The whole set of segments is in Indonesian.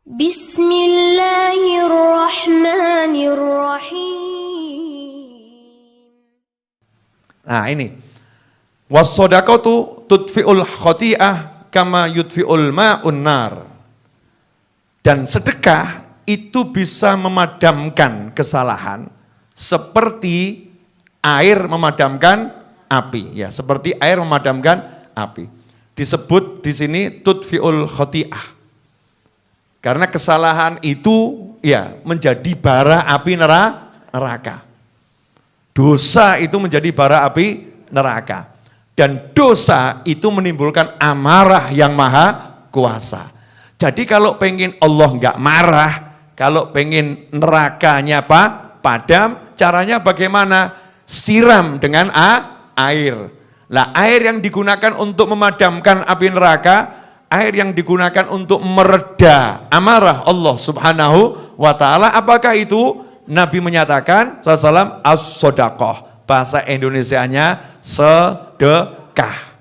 Bismillahirrahmanirrahim. Nah ini, was-shadaqatu tudfi'ul khati'ah kama yudfi'ul ma'un nar. Dan sedekah itu bisa memadamkan kesalahan seperti air memadamkan api, ya, seperti air memadamkan api. Disebut di sini tudfi'ul khati'ah. Karena kesalahan itu ya menjadi bara api neraka. Dosa itu menjadi bara api neraka. Dan dosa itu menimbulkan amarah yang maha kuasa. Jadi kalau pengen Allah enggak marah, kalau pengen nerakanya padam, caranya bagaimana? Siram dengan air. Lah air yang digunakan untuk memadamkan api neraka, air yang digunakan untuk mereda amarah Allah subhanahu wa ta'ala, apakah itu? Nabi menyatakan SAW as-sodaqoh, bahasa Indonesianya sedekah,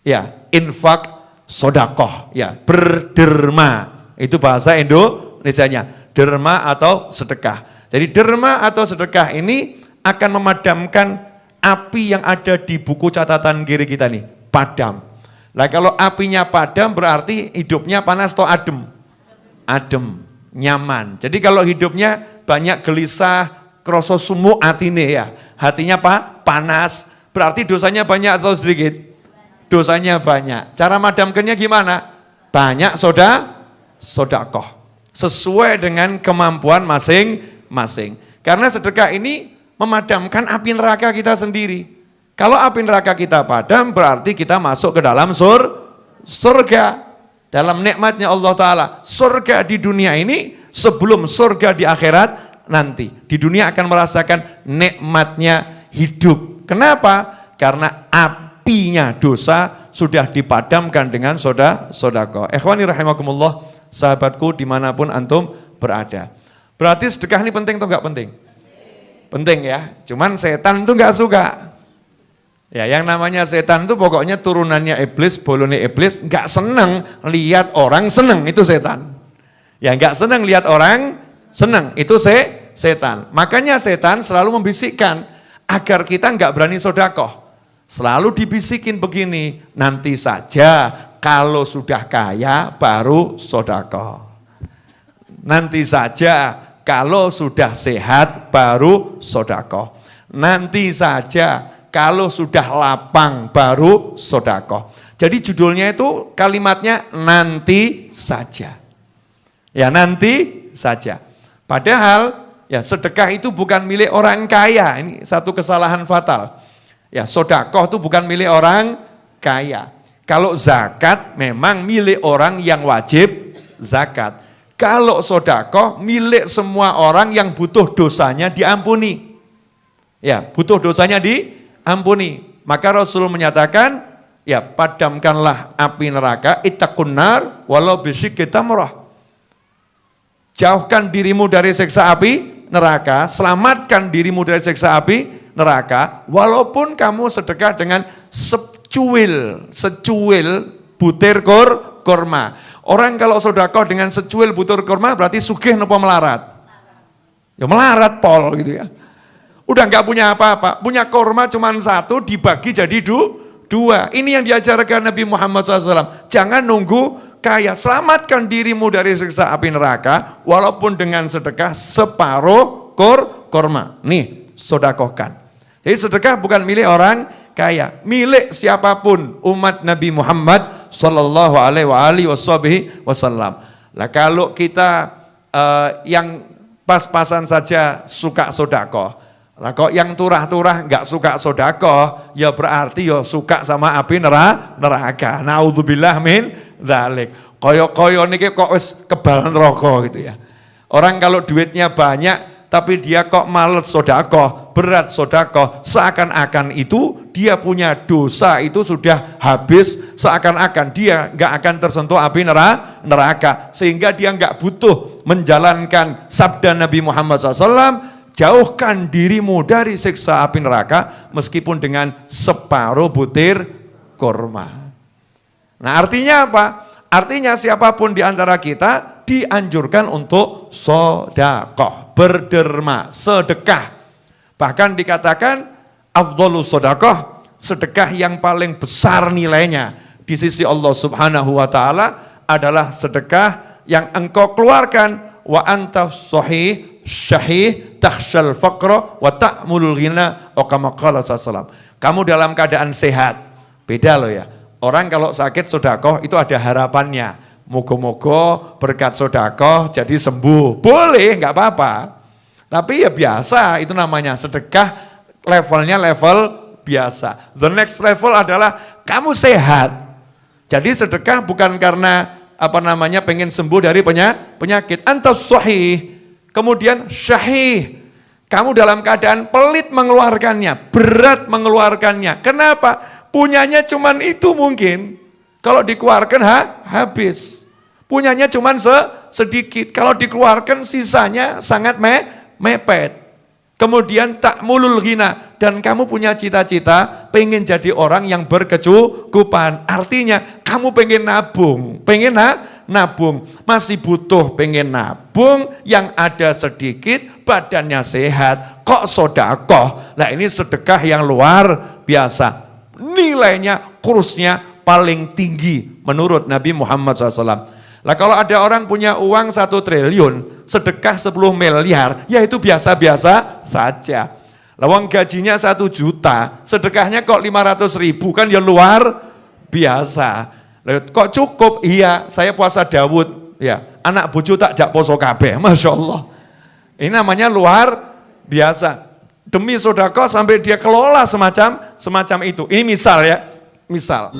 ya, infak sodaqoh, ya, berderma, itu bahasa Indonesianya, derma atau sedekah. Jadi derma atau sedekah ini akan memadamkan api yang ada di buku catatan kiri kita nih, padam. Nah kalau apinya padam berarti hidupnya panas atau adem? Adem, nyaman. Jadi kalau hidupnya banyak gelisah, kroso sumu atine, ya, hatinya panas, berarti dosanya banyak atau sedikit? Dosanya banyak. Cara madamkannya gimana? Banyak sodakoh, sesuai dengan kemampuan masing-masing. Karena sedekah ini memadamkan api neraka kita sendiri. Kalau api neraka kita padam, berarti kita masuk ke dalam surga. Dalam nikmatnya Allah Ta'ala. Surga di dunia ini sebelum surga di akhirat nanti. Di dunia akan merasakan nikmatnya hidup. Kenapa? Karena apinya dosa sudah dipadamkan dengan sodako. Ikhwani rahimakumullah, sahabatku dimanapun antum berada. Berarti sedekah ini penting atau enggak penting? Penting ya, cuman setan itu enggak suka. Ya, yang namanya setan itu pokoknya turunannya iblis, bolone iblis, enggak senang lihat orang senang, itu setan. Ya, enggak senang lihat orang senang, itu setan. Makanya setan selalu membisikkan agar kita enggak berani sedekah. Selalu dibisikin begini, nanti saja kalau sudah kaya baru sedekah. Nanti saja kalau sudah sehat baru sedekah. Nanti saja kalau sudah lapang baru sedekah. Jadi judulnya itu kalimatnya nanti saja. Ya, nanti saja. Padahal ya sedekah itu bukan milik orang kaya. Ini satu kesalahan fatal. Ya, sedekah itu bukan milik orang kaya. Kalau zakat memang milik orang yang wajib zakat. Kalau sedekah milik semua orang yang butuh dosanya diampuni. Ya, butuh dosanya diampuni. Maka Rasul menyatakan, ya, padamkanlah api neraka, ittaqun nar walau bisyikki tamrah. Jauhkan dirimu dari siksa api neraka, selamatkan dirimu dari siksa api neraka, walaupun kamu sedekah dengan secuil butir kurma. Orang kalau sedekah dengan secuil butir kurma berarti sugih napa melarat? Ya melarat pol gitu ya. Udah nggak punya apa-apa, punya kurma cuma satu dibagi jadi dua. Ini yang diajarkan Nabi Muhammad SAW. Jangan nunggu kaya, selamatkan dirimu dari siksa api neraka, walaupun dengan sedekah separuh kurma. Nih, sedekahkan. Jadi sedekah bukan milik orang kaya, milik siapapun umat Nabi Muhammad sallallahu alaihi wasallam. Lah kalau kita yang pas-pasan saja suka sedekah, lah kok yang turah-turah enggak suka sedekah, ya berarti ya suka sama api neraka. Naudzubillah min dzalik. Koyo-koyo niki kok wis kebal neraka gitu ya. Orang kalau duitnya banyak tapi dia kok males sedekah, berat sedekah, seakan-akan itu dia punya dosa itu sudah habis, seakan-akan dia enggak akan tersentuh api neraka, sehingga dia enggak butuh menjalankan sabda Nabi Muhammad SAW, jauhkan dirimu dari siksa api neraka meskipun dengan separuh butir kurma. Nah artinya apa? Artinya siapapun di antara kita dianjurkan untuk sedekah, berderma, sedekah. Bahkan dikatakan afdhalus sedekah, sedekah yang paling besar nilainya di sisi Allah Subhanahu wa taala adalah sedekah yang engkau keluarkan wa anta sahih syahih takhshal faqra wa ta'mul ghina wa kama qala sallallahu. Kamu dalam keadaan sehat. Beda loh ya. Orang kalau sakit sedekah itu ada harapannya. Moga-moga berkat sedekah jadi sembuh. Boleh, enggak apa-apa. Tapi ya biasa, itu namanya sedekah, levelnya level biasa. The next level adalah kamu sehat. Jadi sedekah bukan karena pengen sembuh dari penyakit. Antas sahih, kemudian syahih. Kamu dalam keadaan pelit mengeluarkannya, berat mengeluarkannya. Kenapa? Punyanya cuman itu mungkin. Kalau dikeluarkan habis. Punyanya cuman sedikit. Kalau dikeluarkan sisanya sangat mepet. Kemudian ta'mulul ghina, dan kamu punya cita-cita pengen jadi orang yang berkecukupan. Artinya kamu pengen nabung, masih butuh pengen nabung, yang ada sedikit, badannya sehat, kok sedekah. Nah ini sedekah yang luar biasa. Nilainya, kursnya paling tinggi menurut Nabi Muhammad SAW. Lah kalau ada orang punya uang 1 triliun, sedekah 10 miliar, ya itu biasa-biasa saja. Lawang gajinya 1 juta, sedekahnya kok 500 ribu, kan ya luar biasa. Kok cukup? Iya, saya puasa Daud, ya anak bojo tak jak poso kabeh, Masya Allah. Ini namanya luar biasa. Demi sedekah sampai dia kelola semacam itu. Ini misal ya, misal.